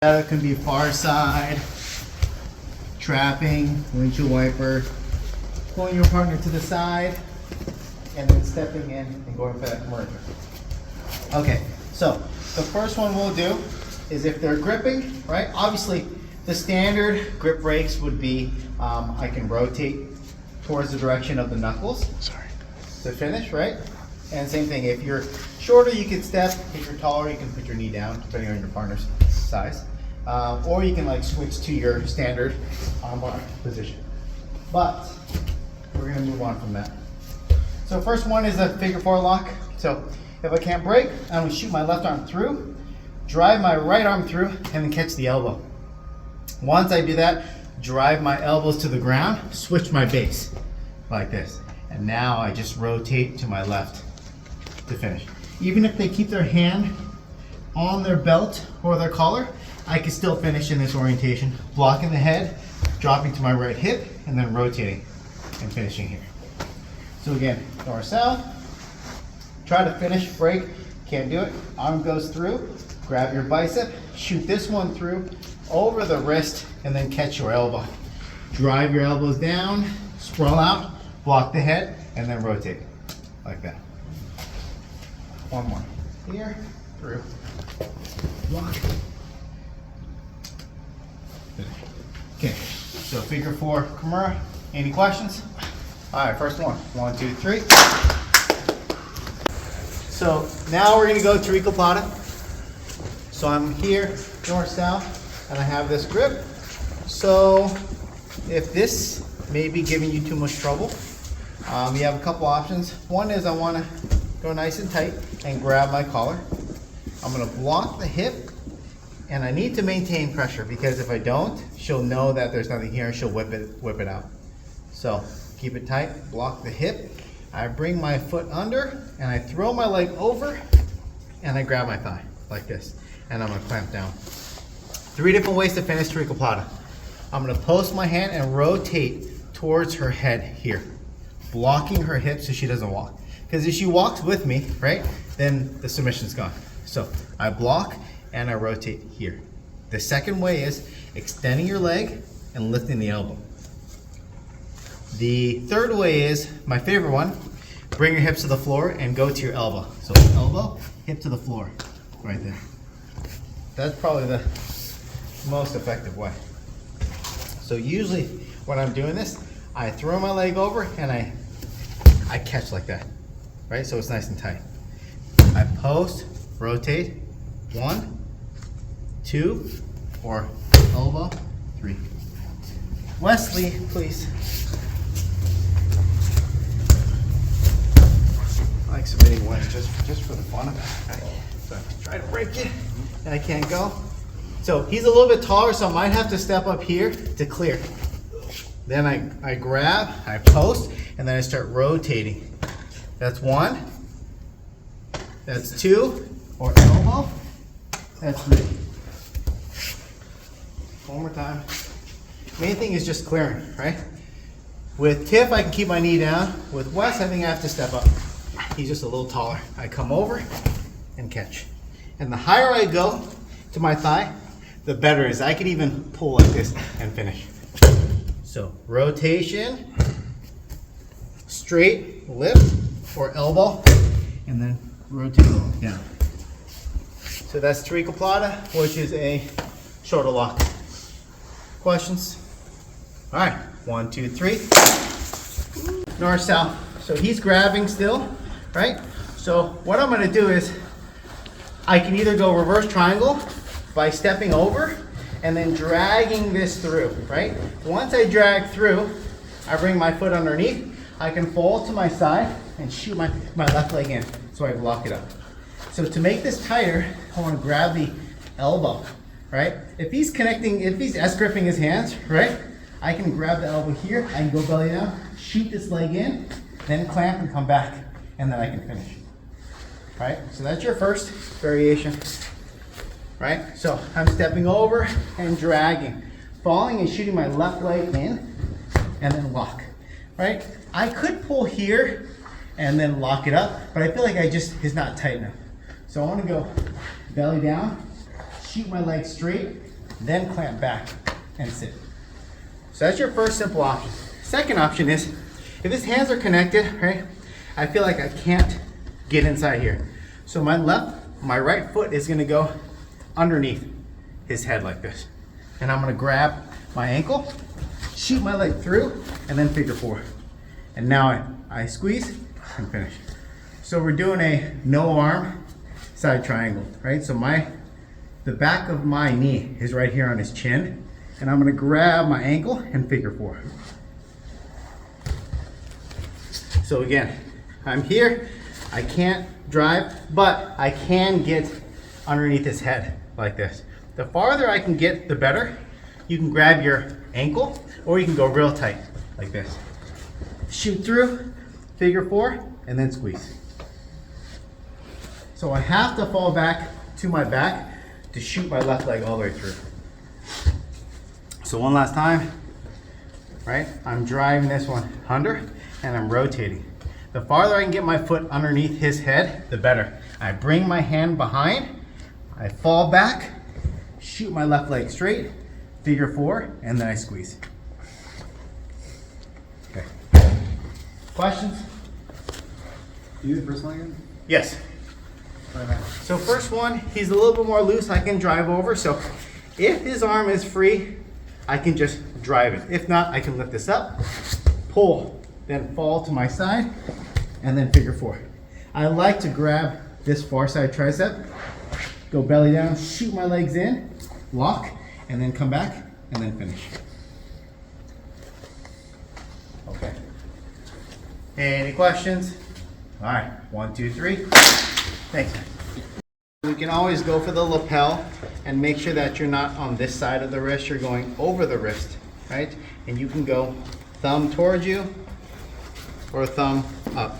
That can be far side, trapping, windshield wiper, pulling your partner to the side, and then stepping in and going for that merger. Okay, so the first one we'll do is if they're gripping, right? Obviously, the standard grip breaks would be I can rotate towards the direction of the knuckles. Sorry. To finish, right? And same thing, if you're shorter, you can step. If you're taller, you can put your knee down, depending on your partner's size. Or you can like switch to your standard armbar position. But we're gonna move on from that. So first one is a figure four lock. So if I can't break, I'm gonna shoot my left arm through, drive my right arm through, and then catch the elbow. Once I do that, drive my elbows to the ground, switch my base like this. And now I just rotate to my left to finish. Even if they keep their hand on their belt or their collar, I can still finish in this orientation. Blocking the head, dropping to my right hip, and then rotating and finishing here. So again, north-south, try to finish, break, can't do it. Arm goes through, grab your bicep, shoot this one through, over the wrist, and then catch your elbow. Drive your elbows down, sprawl out, block the head, and then rotate, like that. One more. Here, through, block. Finish. Okay, so figure four, Kimura. Any questions? All right, first one. 1, 2, 3. So now we're gonna go Tarikoplata. So I'm here, north-south, and I have this grip. So if this may be giving you too much trouble, you have a couple options. One is I wanna go nice and tight and grab my collar. I'm gonna block the hip, and I need to maintain pressure because if I don't, she'll know that there's nothing here and she'll whip it out. So keep it tight, block the hip. I bring my foot under and I throw my leg over and I grab my thigh like this. And I'm gonna clamp down. 3 different ways to finish Tarikoplata. I'm gonna post my hand and rotate towards her head here, blocking her hips so she doesn't walk. Because if she walks with me, right, then the submission's gone. So I block and I rotate here. The second way is extending your leg and lifting the elbow. The third way is, my favorite one, bring your hips to the floor and go to your elbow. So elbow, hip to the floor, right there. That's probably the most effective way. So usually when I'm doing this, I throw my leg over and I catch like that, right? So it's nice and tight. I post, rotate, 1, 2, or elbow, 3. Wesley, please. I like submitting Wes just for the fun of it. So try to break it, and I can't go. So he's a little bit taller, so I might have to step up here to clear. Then I grab, I post, and then I start rotating. That's 1, that's 2, or elbow, that's 3. One more time. Main thing is just clearing, right? With Tiff, I can keep my knee down. With Wes, I think I have to step up. He's just a little taller. I come over and catch. And the higher I go to my thigh, the better it is. I could even pull like this and finish. So rotation, straight, lift, or elbow, and then rotate down. So that's Tarikoplata, which is a shoulder lock. Questions? All right, 1, 2, 3. North, south. So he's grabbing still, right? So what I'm gonna do is, I can either go reverse triangle by stepping over and then dragging this through, right? Once I drag through, I bring my foot underneath, I can fold to my side and shoot my left leg in, so I block it up. So to make this tighter, I wanna grab the elbow, right? If he's S-gripping his hands, right? I can grab the elbow here, I can go belly down, shoot this leg in, then clamp and come back, and then I can finish. Right? So that's your first variation. Right? So I'm stepping over and dragging, falling and shooting my left leg in, and then lock. Right? I could pull here and then lock it up, but I feel like it's not tight enough. So I want to go belly down, shoot my legs straight, then clamp back and sit. So that's your first simple option. Second option is, if his hands are connected, right, I feel like I can't get inside here. So my right foot is gonna go underneath his head like this. And I'm gonna grab my ankle, shoot my leg through, and then figure four. And now I squeeze and finish. So we're doing a no arm side triangle, right? So the back of my knee is right here on his chin, and I'm gonna grab my ankle and figure four. So again, I'm here, I can't drive, but I can get underneath his head like this. The farther I can get, the better. You can grab your ankle, or you can go real tight like this. Shoot through, figure four, and then squeeze. So I have to fall back to my back to shoot my left leg all the way through. So one last time, right? I'm driving this one under and I'm rotating. The farther I can get my foot underneath his head, the better. I bring my hand behind, I fall back, shoot my left leg straight, figure four, and then I squeeze. Okay. Questions? You the first one again? Yes. So first one, he's a little bit more loose, I can drive over. So if his arm is free, I can just drive it. If not, I can lift this up, pull, then fall to my side, and then figure four. I like to grab this far side tricep, go belly down, shoot my legs in, lock, and then come back, and then finish. Okay. Any questions? All right, 1, 2, 3. Thanks. We can always go for the lapel and make sure that you're not on this side of the wrist, you're going over the wrist, right? And you can go thumb towards you or thumb up.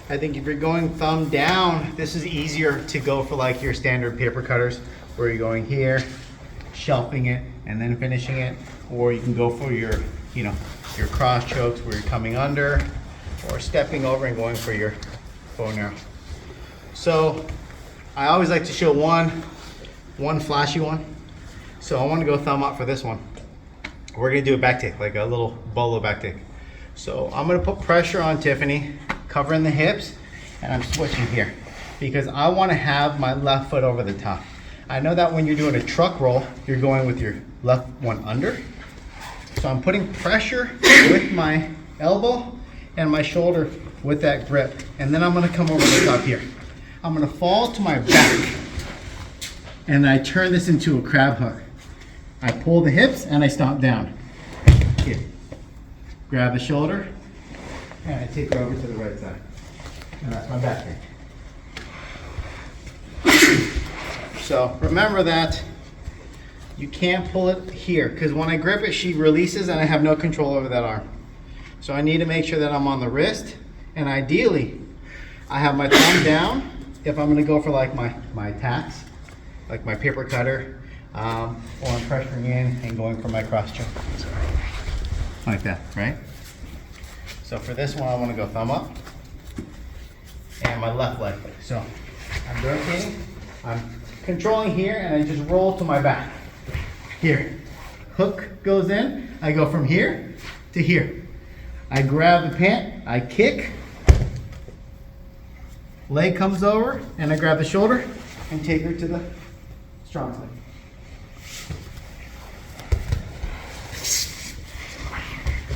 I think if you're going thumb down, this is easier to go for like your standard paper cutters where you're going here, shelving it, and then finishing it. Or you can go for your, your cross chokes where you're coming under, or stepping over and going for your bow and arrow. So I always like to show one flashy one. So I want to go thumb up for this one. We're gonna do a back take, like a little bolo back take. So I'm gonna put pressure on Tiffany, covering the hips, and I'm switching here because I want to have my left foot over the top. I know that when you're doing a truck roll, you're going with your left one under. So I'm putting pressure with my elbow and my shoulder with that grip. And then I'm gonna come over the top here. I'm gonna fall to my back and I turn this into a crab hook. I pull the hips and I stomp down. Here. Grab the shoulder and I take her over to the right side. And that's my back here. So remember that you can't pull it here because when I grip it, she releases and I have no control over that arm. So I need to make sure that I'm on the wrist, and ideally I have my thumb down if I'm gonna go for like my tacks, like my paper cutter, or I'm pressuring in and going for my cross choke. Like that, right? So for this one, I wanna go thumb up and my left leg. So I'm rotating, I'm controlling here, and I just roll to my back. Here, hook goes in, I go from here to here. I grab the pant, I kick, leg comes over, and I grab the shoulder and take her to the strong side.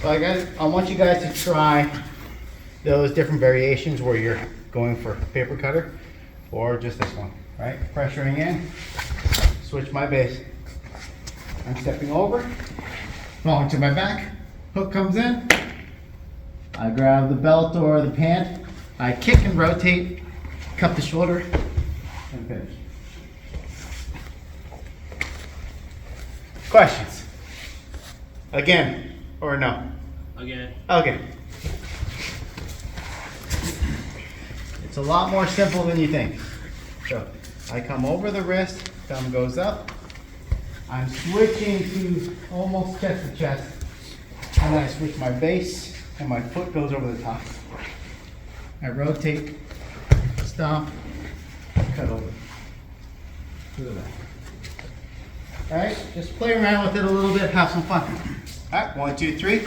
So I want you guys to try those different variations where you're going for paper cutter or just this one, right? Pressuring in, switch my base. I'm stepping over, falling to my back, hook comes in, I grab the belt or the pant, I kick and rotate, cup the shoulder, and finish. Questions? Again, or no? Again. Okay. It's a lot more simple than you think. So I come over the wrist, thumb goes up, I'm switching to almost chest to chest, and then I switch my base and my foot goes over the top. I rotate, stomp, cut over to the back. All right, just play around with it a little bit, have some fun. All right, 1, 2, 3.